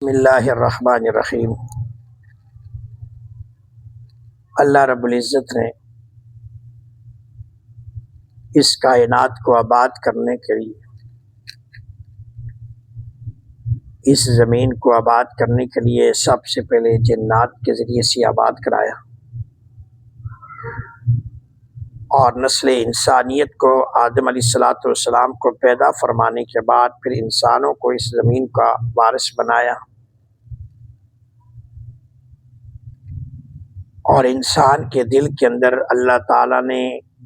بسم اللہ الرحمن الرحیم۔ اللہ رب العزت نے اس کائنات کو آباد کرنے کے لیے، اس زمین کو آباد کرنے کے لیے سب سے پہلے جنات کے ذریعے سے آباد کرایا، اور نسل انسانیت کو آدم علیہ السلام کو پیدا فرمانے کے بعد پھر انسانوں کو اس زمین کا وارث بنایا، اور انسان کے دل کے اندر اللہ تعالیٰ نے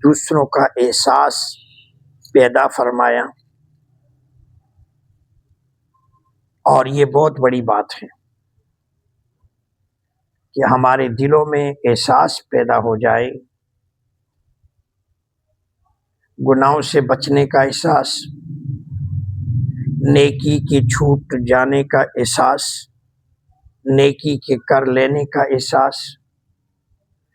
دوسروں کا احساس پیدا فرمایا، اور یہ بہت بڑی بات ہے کہ ہمارے دلوں میں احساس پیدا ہو جائے، گناہوں سے بچنے کا احساس، نیکی کی چھوٹ جانے کا احساس، نیکی کے کر لینے کا احساس،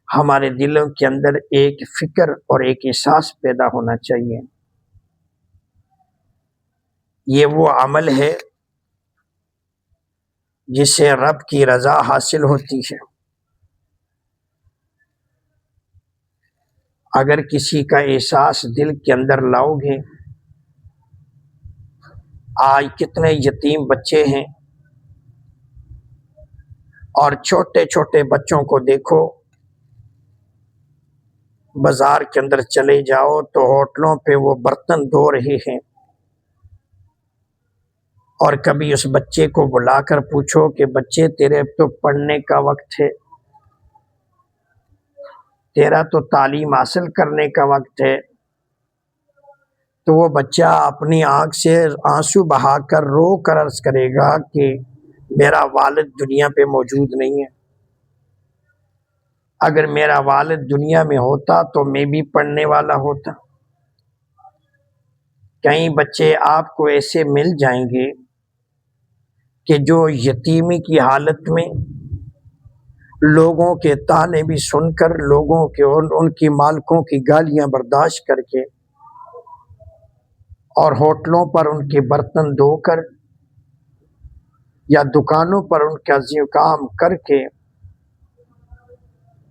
ہمارے دلوں کے اندر ایک فکر اور ایک احساس پیدا ہونا چاہیے۔ یہ وہ عمل ہے جس سے رب کی رضا حاصل ہوتی ہے۔ اگر کسی کا احساس دل کے اندر لاؤ گے، آج کتنے یتیم بچے ہیں، اور چھوٹے چھوٹے بچوں کو دیکھو، بازار کے اندر چلے جاؤ تو ہوٹلوں پہ وہ برتن دھو رہے ہیں، اور کبھی اس بچے کو بلا کر پوچھو کہ بچے تیرے اب تو پڑھنے کا وقت ہے، تیرا تو تعلیم حاصل کرنے کا وقت ہے، تو وہ بچہ اپنی آنکھ سے آنسو بہا کر رو کر عرض کرے گا کہ میرا والد دنیا پہ موجود نہیں ہے، اگر میرا والد دنیا میں ہوتا تو میں بھی پڑھنے والا ہوتا۔ کئی بچے آپ کو ایسے مل جائیں گے کہ جو یتیمی کی حالت میں لوگوں کے طعنے بھی سن کر، لوگوں کے ان کی مالکوں کی گالیاں برداشت کر کے، اور ہوٹلوں پر ان کے برتن دھو کر یا دکانوں پر ان کا کام کر کے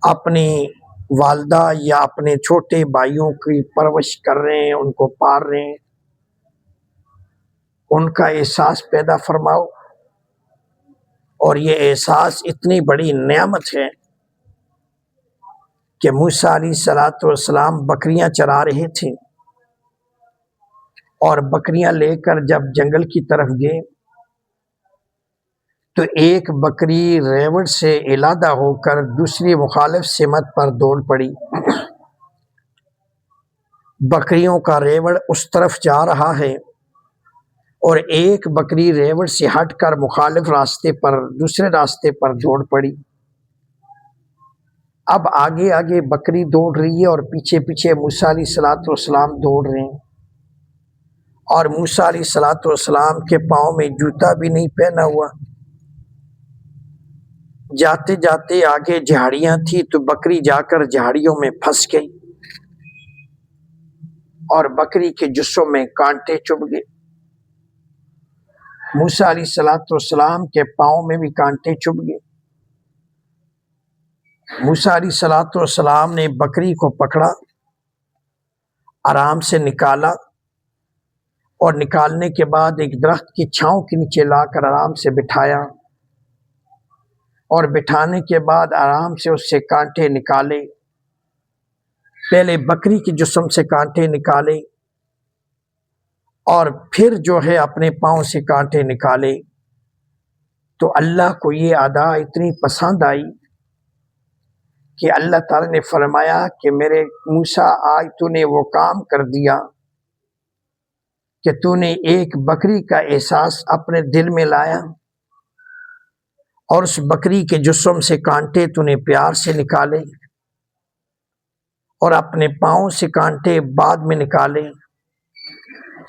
اپنی والدہ یا اپنے چھوٹے بھائیوں کی پرورش کر رہے ہیں، ان کو پال رہے ہیں۔ ان کا احساس پیدا فرماؤ، اور یہ احساس اتنی بڑی نعمت ہے کہ موسیٰ علیہ السلام بکریاں چرا رہے تھے، اور بکریاں لے کر جب جنگل کی طرف گئے تو ایک بکری ریوڑ سے علادہ ہو کر دوسری مخالف سمت پر دوڑ پڑی۔ بکریوں کا ریوڑ اس طرف جا رہا ہے، اور ایک بکری ریوڑ سے ہٹ کر مخالف راستے پر، دوسرے راستے پر دوڑ پڑی۔ اب آگے آگے بکری دوڑ رہی ہے، اور پیچھے پیچھے موسیٰ علیہ السلام دوڑ رہے ہیں، اور موسیٰ علیہ السلام کے پاؤں میں جوتا بھی نہیں پہنا ہوا۔ جاتے جاتے آگے جھاڑیاں تھی تو بکری جا کر جھاڑیوں میں پھنس گئی، اور بکری کے جسوں میں کانٹے چبھ گئے۔ موسیٰ علیہ السلام کے پاؤں میں بھی کانٹے چبھ گئے۔ موسیٰ علیہ السلام نے بکری کو پکڑا، آرام سے نکالا، اور نکالنے کے بعد ایک درخت کی چھاؤں کے نیچے لا کر آرام سے بٹھایا، اور بٹھانے کے بعد آرام سے اس سے کانٹے نکالے۔ پہلے بکری کے جسم سے کانٹے نکالے، اور پھر جو ہے اپنے پاؤں سے کانٹے نکالے۔ تو اللہ کو یہ ادا اتنی پسند آئی کہ اللہ تعالیٰ نے فرمایا کہ میرے موسیٰ، آج تو نے وہ کام کر دیا کہ تو نے ایک بکری کا احساس اپنے دل میں لایا، اور اس بکری کے جسم سے کانٹے تو نے پیار سے نکالے، اور اپنے پاؤں سے کانٹے بعد میں نکالے۔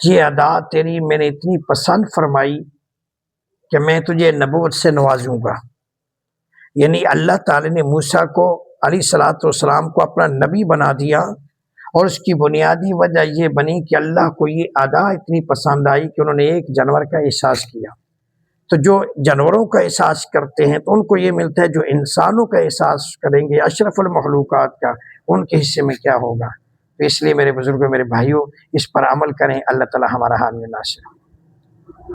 یہ ادا تیری میں نے اتنی پسند فرمائی کہ میں تجھے نبوت سے نوازوں گا۔ یعنی اللہ تعالی نے موسیٰ کو علیہ السلام کو اپنا نبی بنا دیا، اور اس کی بنیادی وجہ یہ بنی کہ اللہ کو یہ ادا اتنی پسند آئی کہ انہوں نے ایک جانور کا احساس کیا۔ تو جو جانوروں کا احساس کرتے ہیں تو ان کو یہ ملتا ہے، جو انسانوں کا احساس کریں گے اشرف المخلوقات کا، ان کے حصے میں کیا ہوگا؟ تو اس لیے میرے بزرگوں، میرے بھائیوں، اس پر عمل کریں۔ اللہ تعالی ہمارا حامی و ناصر۔